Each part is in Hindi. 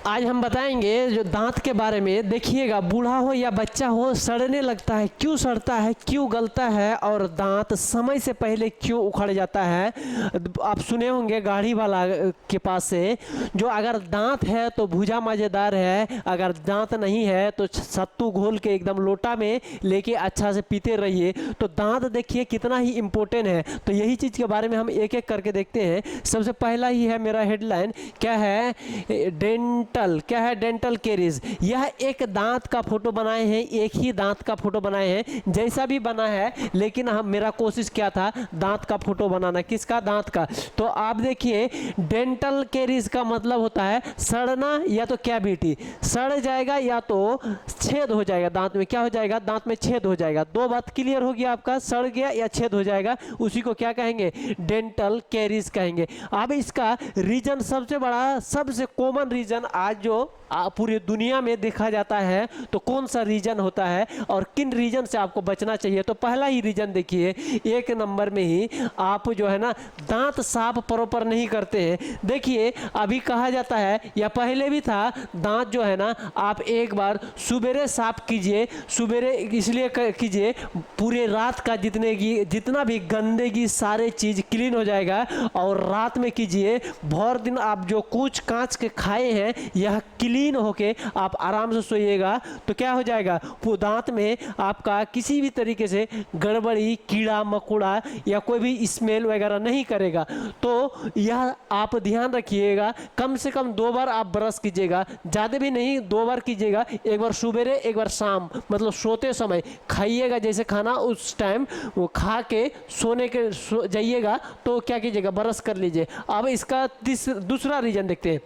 आज हम बताएंगे जो दांत के बारे में। देखिएगा, बूढ़ा हो या बच्चा हो, सड़ने लगता है, क्यों सड़ता है, क्यों गलता है, और दांत समय से पहले क्यों उखड़ जाता है। आप सुने होंगे गाड़ी वाला के पास से, जो अगर दांत है तो भुजा मज़ेदार है, अगर दांत नहीं है तो सत्तू घोल के एकदम लोटा में लेके अच्छा से पीते रहिए। तो दांत देखिए कितना ही इम्पोर्टेंट है। तो यही चीज़ के बारे में हम एक एक करके देखते हैं। सबसे पहला ही है मेरा हेडलाइन, क्या है, डेंटल। क्या है, डेंटल केरीज। यह एक दांत का फोटो बनाए हैं, एक ही दांत का फोटो बनाए हैं, जैसा भी बना है, लेकिन हम मेरा कोशिश क्या था, दांत का फोटो बनाना। किसका, दांत का। तो आप देखिए, डेंटल केरीज का मतलब होता है सड़ना या तो कैविटी, सड़ जाएगा या तो छेद हो जाएगा दांत में। क्या हो जाएगा, दांत में छेद हो जाएगा। दो बात क्लियर हो गया आपका, सड़ गया या छेद हो जाएगा, उसी को क्या कहेंगे, डेंटल कैरीज कहेंगे। अब इसका रीजन सबसे बड़ा, सबसे कॉमन रीजन आज जो पूरी दुनिया में देखा जाता है, तो कौन सा रीजन होता है और किन रीजन से आपको बचना चाहिए। तो पहला ही रीजन देखिए, एक नंबर में ही आप जो है ना, दांत साफ प्रॉपर नहीं करते हैं। देखिए, अभी कहा जाता है या पहले भी था, दांत जो है ना, आप एक बार सुबेरे साफ कीजिए। सुबेरे इसलिए कीजिए, पूरे रात का जितना भी गंदगी सारे चीज क्लीन हो जाएगा। और रात में कीजिए, भर दिन आप जो कुछ कांच के खाए हैं, यह क्लीन होके आप आराम से सोइएगा। तो क्या हो जाएगा, वो दांत में आपका किसी भी तरीके से गड़बड़ी, कीड़ा मकोड़ा या कोई भी स्मेल वगैरह नहीं करेगा। तो यह आप ध्यान रखिएगा। कम से कम 2 बार आप ब्रश कीजिएगा, ज़्यादा भी नहीं, 2 बार कीजिएगा। एक बार सुबेरे, एक बार शाम, मतलब सोते समय खाइएगा। जैसे खाना उस टाइम वो खा के सोने के जाइएगा, तो क्या कीजिएगा, ब्रश कर लीजिए। अब इसका दूसरा रीजन देखते हैं।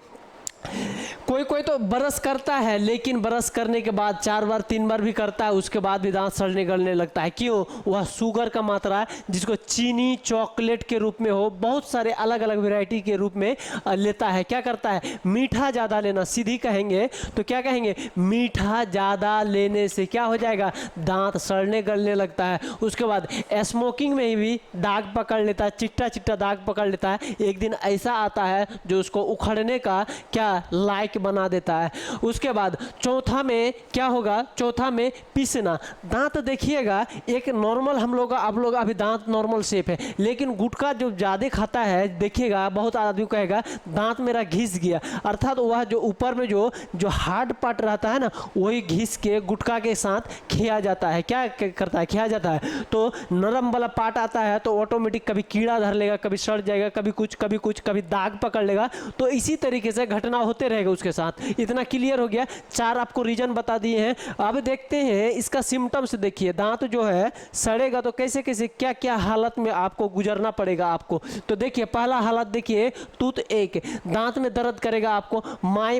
कोई कोई तो ब्रश करता है, लेकिन ब्रश करने के बाद 4 बार 3 बार भी करता है, उसके बाद भी दांत सड़ने गलने लगता है। क्यों, वह शुगर का मात्रा है, जिसको चीनी चॉकलेट के रूप में हो, बहुत सारे अलग अलग वैरायटी के रूप में लेता है। क्या करता है, मीठा ज़्यादा लेना, सीधी कहेंगे तो क्या कहेंगे, मीठा ज़्यादा लेने से क्या हो जाएगा, दांत सड़ने गलने लगता है। उसके बाद स्मोकिंग में भी दाग पकड़ लेता है, चिट्टा चिट्टा दाग पकड़ लेता है। एक दिन ऐसा आता है जो उसको उखड़ने का क्या लायक बना देता है। उसके बाद चौथा में क्या होगा, चौथा में पीसना। दांत देखिएगा, एक नॉर्मल हम लोग, आप लोग अभी दांत नॉर्मल शेप है, लेकिन गुटखा जो ज़्यादा खाता है, देखिएगा बहुत आदमी कहेगा दांत मेरा घिस गया, अर्थात वह जो ऊपर में जो हार्ड पार्ट रहता है ना, वही घिस के गुटखा के साथ खिया जाता है। क्या करता है, खिया जाता है। तो नरम वाला पार्ट आता है तो ऑटोमेटिक कभी कीड़ा धर लेगा, कभी सड़ जाएगा, कभी कुछ कभी कुछ, कभी दाग पकड़ लेगा। तो इसी तरीके से घटना होते रहेगा उसके साथ। इतना क्लियर हो गया, 4 आपको रीजन बता दिए हैं। अब देखते हैं इसका सिम्टम्स। देखिए, दांत जो है सड़ेगा तो कैसे कैसे क्या क्या हालत में आपको गुजरना पड़ेगा आपको। तो देखिए, पहला हालत देखिए, टूथ एक, दांत में दर्द करेगा आपको, माई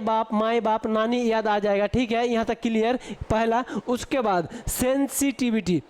बाप नानी याद आ जाएगा। ठीक है, यहाँ तक क्लियर, पहला। उसके बाद सेंसिटिविटी।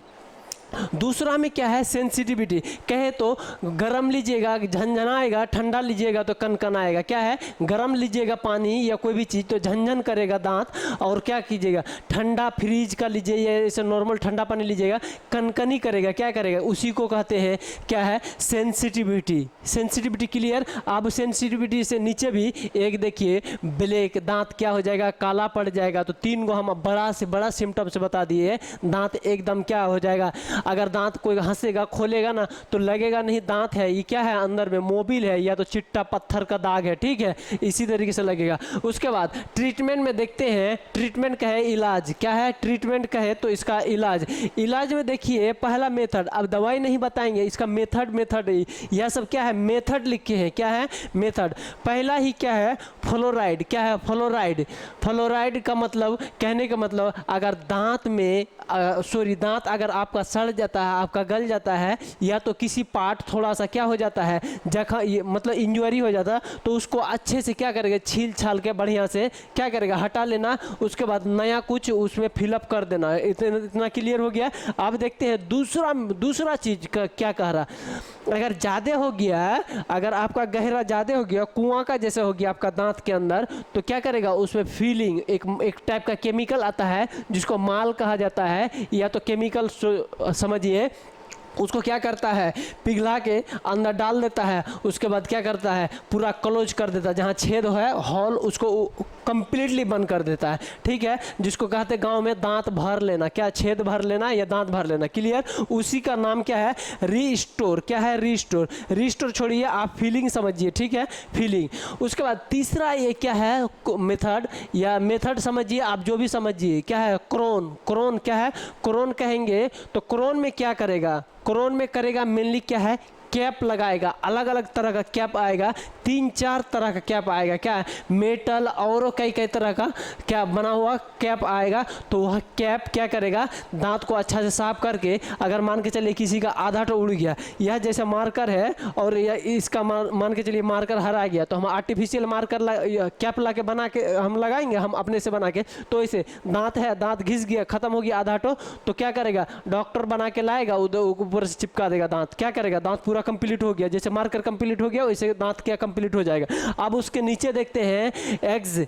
दूसरा में क्या है, सेंसिटिविटी। कहे तो गरम लीजिएगा झनझनाएगा, ठंडा लीजिएगा तो कनकनाएगा। क्या है, गरम लीजिएगा पानी या कोई भी चीज़ तो झनझन करेगा दांत, और क्या कीजिएगा, ठंडा फ्रिज का लीजिए या ऐसे नॉर्मल ठंडा पानी लीजिएगा, कनकनी करेगा। क्या करेगा, उसी को कहते हैं क्या है, सेंसिटिविटी। Sensitivity clear. अब सेंसिटिविटी से नीचे भी एक देखिए, ब्लैक, दांत क्या हो जाएगा, काला पड़ जाएगा। तो 3 को हम बड़ा से बड़ा सिम्टम से बता दिए। दांत एकदम क्या हो जाएगा, अगर दांत कोई हंसेगा खोलेगा ना, तो लगेगा नहीं दांत है, ये क्या है, अंदर में मोबिल है या तो चिट्टा पत्थर का दाग है। ठीक है, इसी तरीके से लगेगा। उसके बाद ट्रीटमेंट में देखते हैं, ट्रीटमेंट का है इलाज। क्या है, ट्रीटमेंट का है तो इसका इलाज। इलाज में देखिए, पहला मेथड, अब दवाई नहीं बताएंगे, इसका मेथड यह सब क्या है, मेथड लिखे हैं। क्या है, मेथड। पहला ही क्या है, फ्लोराइड। क्या है, फ्लोराइड। फ्लोराइड का मतलब, कहने का मतलब, अगर दांत में दांत अगर आपका सड़ जाता है, आपका गल जाता है, या तो किसी पार्ट थोड़ा सा क्या हो जाता है, जख्म, मतलब इंजरी हो जाता है, तो उसको अच्छे से क्या करेगा, छील छाल के बढ़िया से क्या करेगा, हटा लेना। उसके बाद नया कुछ उसमें फिलअप कर देना। इतना क्लियर हो गया। अब देखते हैं दूसरा चीज का क्या कह रहा। अगर ज़्यादा हो गया, अगर आपका गहरा ज़्यादा हो गया, कुआं का जैसे हो गया आपका दांत के अंदर, तो क्या करेगा, उसमें फीलिंग, एक टाइप का केमिकल आता है जिसको माल कहा जाता है, या तो केमिकल समझिए, उसको क्या करता है, पिघला के अंदर डाल देता है। उसके बाद क्या करता है, पूरा क्लोज कर देता है, जहाँ छेद है हॉल उसको कंप्लीटली बंद कर देता है। ठीक है, जिसको कहते हैं गांव में दांत भर लेना, क्या छेद भर लेना या दांत भर लेना, क्लियर। उसी का नाम क्या है, रीस्टोर। क्या है, रीस्टोर। रीस्टोर छोड़िए, आप फीलिंग समझिए, ठीक है, फीलिंग। उसके बाद तीसरा ये क्या है, मेथड या मेथड समझिए, आप जो भी समझिए, क्या है, क्रोन। क्रोन क्या है, क्रोन कहेंगे तो क्रोन में क्या करेगा, क्रोन में करेगा मेनली क्या है, कैप लगाएगा। अलग अलग तरह का कैप आएगा, 3-4 तरह का कैप आएगा, क्या है, मेटल और कई कई तरह का क्या बना हुआ कैप आएगा। तो वह कैप क्या करेगा, दांत को अच्छा से साफ करके, अगर मान के चलिए किसी का आधा तो उड़ गया, यह जैसे मार्कर है और यह इसका मान के चलिए मार्कर हरा गया, तो हम आर्टिफिशियल मार्कर कैप ला के बना के हम लगाएंगे, हम अपने से बना के। तो इसे दांत है, दांत घिस गया, खत्म हो गया आधा तो क्या करेगा, डॉक्टर बना के लाएगा, उधर ऊपर से चिपका देगा दांत। क्या करेगा, दांत पूरा कंप्लीट हो गया, जैसे मार्कर कंप्लीट हो गया वैसे दांत क्या कंप्लीट हो जाएगा। अब उसके नीचे देखते हैं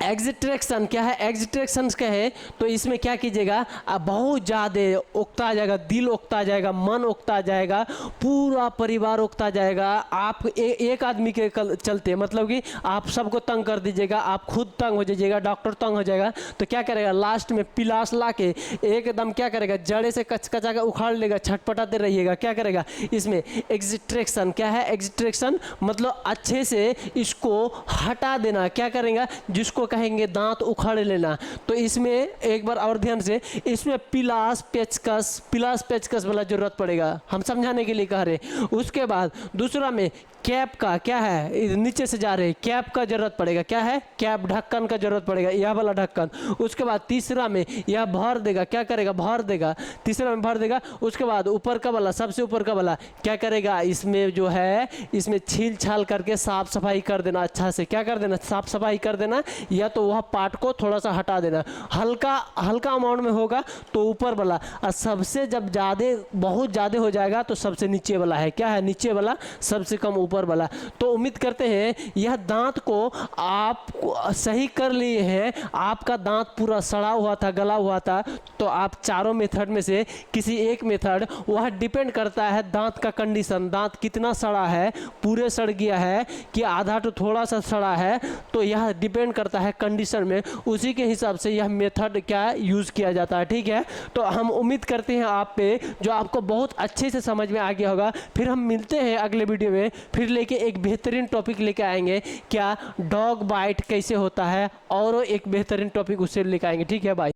एग्जिट्रेक्शन। क्या है, एग्जिट्रेक्शन कहे तो इसमें क्या कीजिएगा, बहुत ज़्यादा उकता जाएगा, दिल उकता जाएगा, मन उकता जाएगा, पूरा परिवार उकता जाएगा। आप एक आदमी के चलते मतलब कि आप सबको तंग कर दीजिएगा, आप खुद तंग हो जाइएगा, डॉक्टर तंग हो जाएगा। तो क्या करेगा, लास्ट में पिलास ला के एकदम क्या करेगा, जड़े से कचकचा के उखाड़ लेगा, छटपटाते रहिएगा। क्या करेगा, इसमें एग्जिट्रेक्शन। क्या है, एग्जिट्रेक्शन मतलब अच्छे से इसको हटा देना। क्या करेगा, जिसको कहेंगे दांत उखाड़ लेना। तो इसमें एक बार और ध्यान से, इसमें पिलास पेचकस वाला जरूरत पड़ेगा, हम समझाने के लिए कह रहे। उसके बाद दूसरा में कैप का, क्या है, नीचे से जा रहे कैप का जरूरत पड़ेगा। क्या है, कैप, ढक्कन का जरूरत पड़ेगा, यह वाला ढक्कन। उसके बाद तीसरा में यह भर देगा, क्या करेगा, भर देगा, तीसरा में भर देगा। उसके बाद ऊपर का वाला, सबसे ऊपर का वाला क्या करेगा, इसमें जो है इसमें छील छाल करके साफ सफाई कर देना, अच्छा से क्या कर देना, साफ सफाई कर देना, या तो वह पार्ट को थोड़ा सा हटा देना। हल्का अमाउंट में होगा तो ऊपर वाला, और सबसे जब ज़्यादा बहुत ज़्यादा हो जाएगा तो सबसे नीचे वाला है। क्या है, नीचे वाला, सबसे कम ऊपर वाला। तो उम्मीद करते हैं यह दांत को आप सही कर लिए हैं। आपका दांत पूरा सड़ा हुआ था, गला हुआ था, तो आप चारों मेथड में से किसी एक मेथड, वह डिपेंड करता है दांत का कंडीशन, दांत कितना सड़ा है, पूरे सड़ गया है कि आधा तो थोड़ा सा सड़ा है, तो यह डिपेंड करता है कंडीशन में। उसी के हिसाब से यह मेथड क्या यूज़ किया जाता है। ठीक है, तो हम उम्मीद करते हैं आप पे जो आपको बहुत अच्छे से समझ में आ गया होगा। फिर हम मिलते हैं अगले वीडियो में, फिर लेके एक बेहतरीन टॉपिक लेके आएंगे, क्या डॉग बाइट कैसे होता है, और एक बेहतरीन टॉपिक उससे लेके आएंगे। ठीक है, बाय।